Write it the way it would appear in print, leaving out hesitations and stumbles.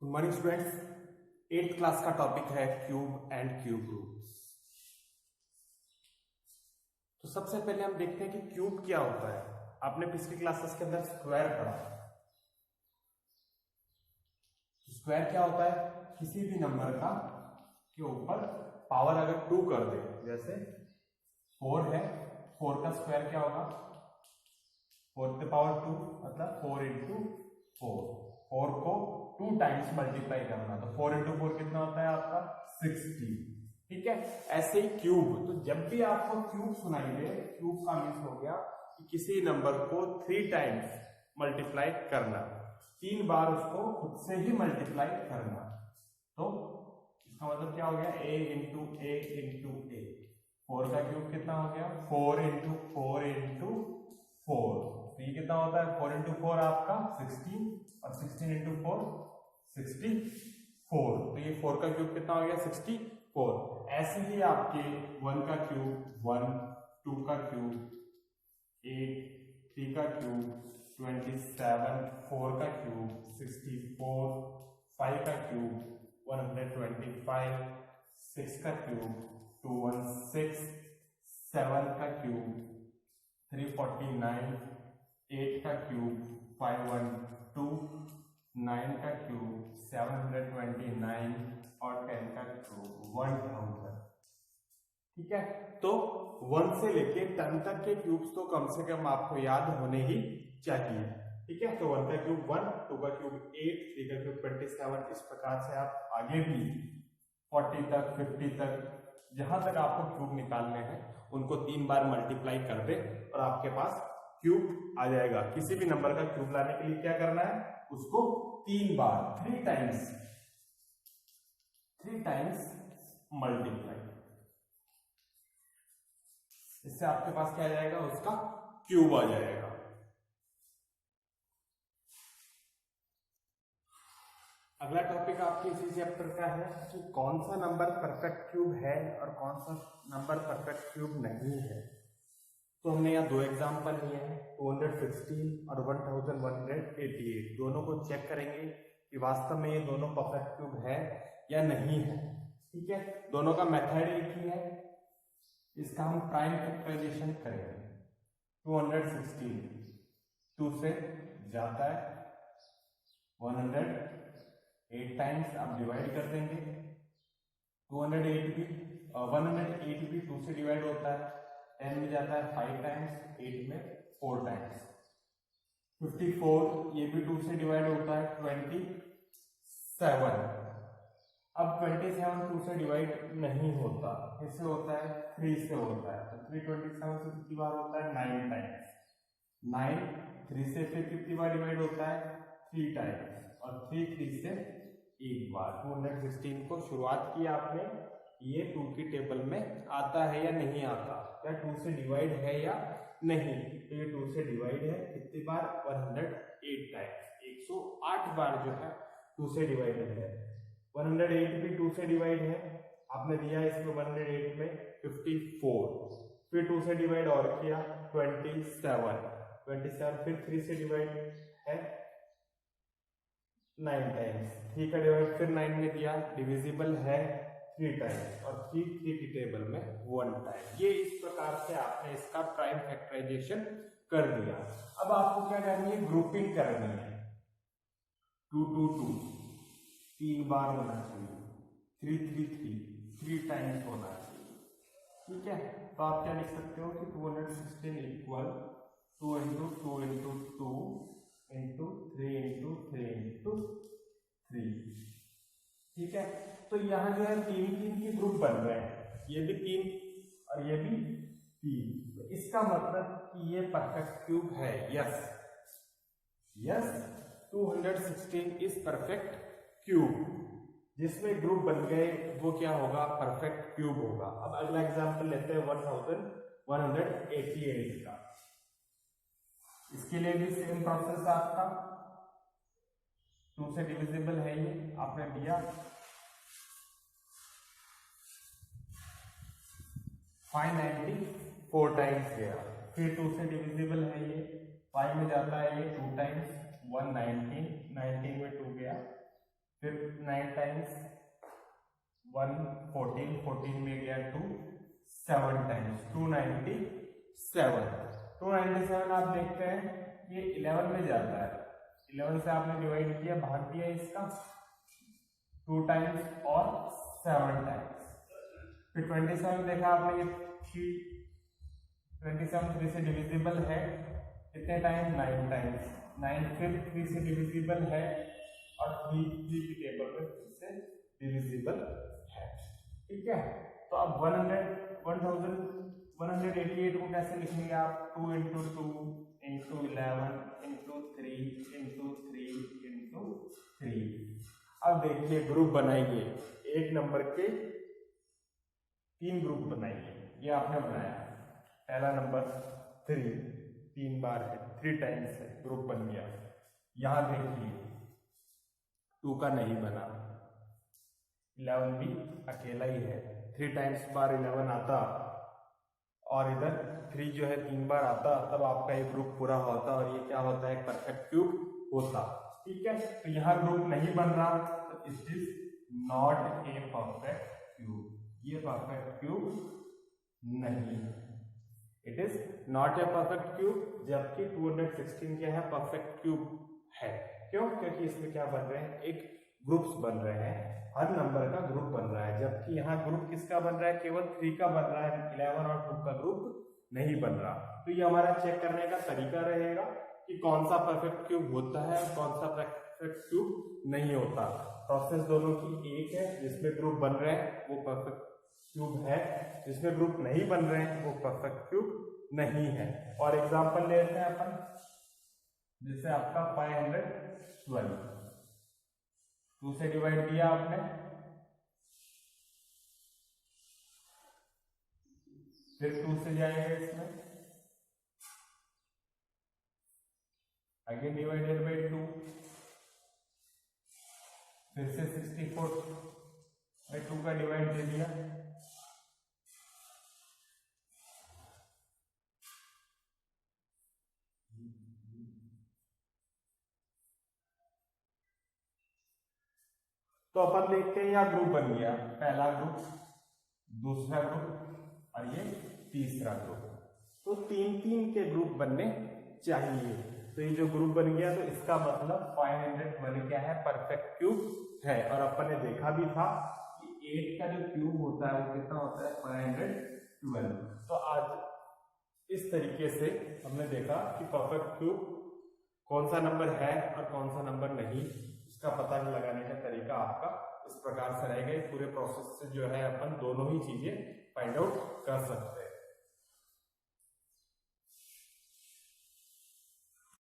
Good morning students. 8th class का topic है cube and cube roots. तो सबसे पहले हम देखते हैं कि क्यूब क्या होता है। आपने पिछली क्लासेस के अंदर स्क्वायर पढ़ा। स्क्वायर क्या होता है? किसी भी नंबर का के ऊपर पावर अगर 2 कर दे, जैसे 4 है, 4 का स्क्वायर क्या होगा? 4 की पावर 2 मतलब 4 इंटू 4 को 2 टाइम्स मल्टीप्लाई करना, तो 4 इंटू 4 कितना होता है आपका? 60। ठीक है। ऐसे ही क्यूब, तो जब भी आपको क्यूब सुनाई दे, क्यूब का मीन्स हो गया कि किसी नंबर को 3 टाइम्स मल्टीप्लाई करना, 3 बार उसको खुद से ही मल्टीप्लाई करना। तो इसका मतलब क्या हो गया? a इंटू ए इंटू ए। 4 का क्यूब कितना हो गया? 4 इंटू 4 इंटू 4। तो ये कितना होता है? 4 इंटू 4 आपका 16 और 16 इंटू 4 64। तो ये 4 का क्यूब कितना हो गया? 64। ऐसे ही आपके 1 का क्यूब 1, 2 का क्यूब 8, 3 का क्यूब 27, 4 का क्यूब 64, 5 का क्यूब 125, 6 का क्यूब 216, 7 का क्यूब 349, 8 का क्यूब 512, 9 का क्यूब 729 और 10 का क्यूब 1000। ठीक है। तो 1 से लेके 10 तक के क्यूब्स तो कम से कम आपको याद होने ही चाहिए। ठीक है। तो 1 का क्यूब 1, 2 का क्यूब 8, 3 का क्यूब 27। इस प्रकार से आप आगे भी 40 तक 50 तक जहां तक आपको क्यूब निकालने हैं उनको 3 बार मल्टीप्लाई कर दे और आपके पास क्यूब आ जाएगा। किसी भी नंबर का क्यूब लाने के लिए क्या करना है? उसको 3 बार 3 टाइम्स मल्टीप्लाई। इससे आपके पास क्या आ जाएगा? उसका क्यूब आ जाएगा। अगला टॉपिक आपके इसी चैप्टर का है कि कौन सा नंबर परफेक्ट क्यूब है और कौन सा नंबर परफेक्ट क्यूब नहीं है। तो हमने यहाँ 2 एग्जाम्पल लिए हैं, 216 और 1188। दोनों को चेक करेंगे कि वास्तव में ये दोनों परफेक्ट क्यूब है या नहीं है। ठीक है। दोनों का मेथड एक ही है। इसका हम प्राइम फैक्टराइजेशन करेंगे। 216 2 से जाता है, 108 टाइम्स आप डिवाइड कर देंगे। 108 भी 2 से डिवाइड होता है, 10 में जाता है 5 टाइम्स, 8 में 4 टाइम्स। 54 ये भी 2 से डिवाइड होता है, 27। अब 27 2 से डिवाइड नहीं होता, किससे होता है? 3 से होता है। तो 327 से कितनी बार होता है? 9 टाइम्स। 9 3 से फिर कितनी बार डिवाइड होता है? 3 टाइम्स। और 3 से एक बार। 216 को शुरुआत की आपने, ये 2 की टेबल में आता है या नहीं आता, क्या 2 से डिवाइड है या नहीं? तो ये 2 से डिवाइड है। कितनी बार? 108 टाइम्स। 108 बार जो है 2 से डिवाइड है। 108 भी 2 से डिवाइड है। आपने दिया इसमें 108 में 54, फिर 2 से डिवाइड और किया 27 फिर 3 से डिवाइड है 9 टाइम्स। 3 का डिवाइड फिर 9 में दिया, डिविजिबल है 3 टाइम्स और 3 की टेबल में 1 टाइम। ये इस प्रकार से आपने इसका प्राइम फैक्टराइजेशन कर दिया। अब आपको क्या करनी है? ग्रुपिंग करनी है। 2 2 2 3 बार होना चाहिए, 3 3 3 3 टाइम्स होना चाहिए। ठीक है। तो आप क्या लिख सकते हो कि 216 equal 2 into 2 into 2 into 3 into 3 into 3। ठीक है। तो यहाँ जो है 3 के ग्रुप बन रहे हैं, ये भी 3 और ये भी 3। तो इसका मतलब कि ये परफेक्ट क्यूब है। Yes 216 is perfect cube. जिसमें ग्रुप बन गए वो क्या होगा? परफेक्ट क्यूब होगा। अब अगला एग्जांपल लेते हैं 1188 का। इसके लिए भी सेम प्रोसेस आपका, 2 से डिविजिबल है, ये आपने दिया 594 टाइम्स गया, फिर 2 से डिविजिबल है, ये 5 में जाता है, ये 2 टाइम्स 119, 19 में 2 गया फिर 9 टाइम्स 1 14, 14 में गया 2, 7 टाइम्स 297। 297 आप देखते हैं ये 11 में जाता है, 11 से आपने डिवाइड किया, भाग दिया इसका 2 टाइम्स और 7 टाइम्स। फिर 27 देखा आपने, ये 27 3 से डिविजिबल है, कितने टाइम 9 टाइम्स। 9 फिर 3 से डिविजिबल है और 3 की टेबल में 3 से डिविजिबल है। ठीक है, तो अब 1188 को कैसे लिखेंगे आप? 2 into 2 into 11 into 3 into 3 into 3। अब देखिए ग्रुप बनाइए, एक नंबर के 3 ग्रुप बनाइए। ये आपने बनाया, पहला नंबर 3 3 बार है, 3 टाइम्स है, ग्रुप बन गया। यहां देखिए 2 का नहीं बना, 11 भी अकेला ही है, 3 टाइम्स बार 11 आता और इधर 3 जो है 3 बार आता, तब आपका ये ग्रुप पूरा होता और ये क्या होता है, परफेक्ट क्यूब होता। ठीक है, तो यहाँ ग्रुप नहीं बन रहा, तो it is not a perfect cube, ये परफेक्ट क्यूब नहीं है, it is not a perfect cube. जबकि 216 क्या है, परफेक्ट क्यूब है। क्यों? क्योंकि इसमें क्या बन रहे हैं, एक ग्रुप्स बन रहे हैं, हर नंबर का ग्रुप बन रहा है। जबकि यहाँ ग्रुप किसका बन रहा है, केवल 3 का बन रहा है, 11 और 2 का ग्रुप नहीं बन रहा। तो ये हमारा चेक करने का तरीका रहेगा कि कौन सा परफेक्ट क्यूब होता है और कौन सा परफेक्ट क्यूब नहीं होता। प्रोसेस दोनों की एक है, जिसमें ग्रुप बन रहे हैं वो परफेक्ट क्यूब है, जिसमें ग्रुप नहीं बन रहे हैं वो परफेक्ट क्यूब नहीं है। और एग्जांपल लेते हैं अपन, जैसे आपका 512, 2 से डिवाइड किया आपने, फिर 2 से जाएगा इसमें, अगेन डिवाइडेड बाई 2, फिर से 64 बाई 2 का डिवाइड दे दिया, तो अपन देखते हैं यहाँ ग्रुप बन गया, पहला ग्रुप, दूसरा ग्रुप और ये तीसरा ग्रुप। तो 3-3 के ग्रुप बनने चाहिए। तो ये जो ग्रुप बन गया, तो इसका मतलब 512 क्या है, परफेक्ट क्यूब है। और अपन ने देखा भी था कि 8 का जो क्यूब होता है वो कितना होता है, 512। तो आज इस तरीके से हमने देखा कि परफेक्ट क्यूब कौन सा नंबर है और कौन सा नंबर नहीं, इसका पता लगाने का तरीका आपका इस प्रकार से रहेगा। पूरे प्रोसेस से जो है अपन दोनों ही चीजें फाइंड आउट कर सकते हैं।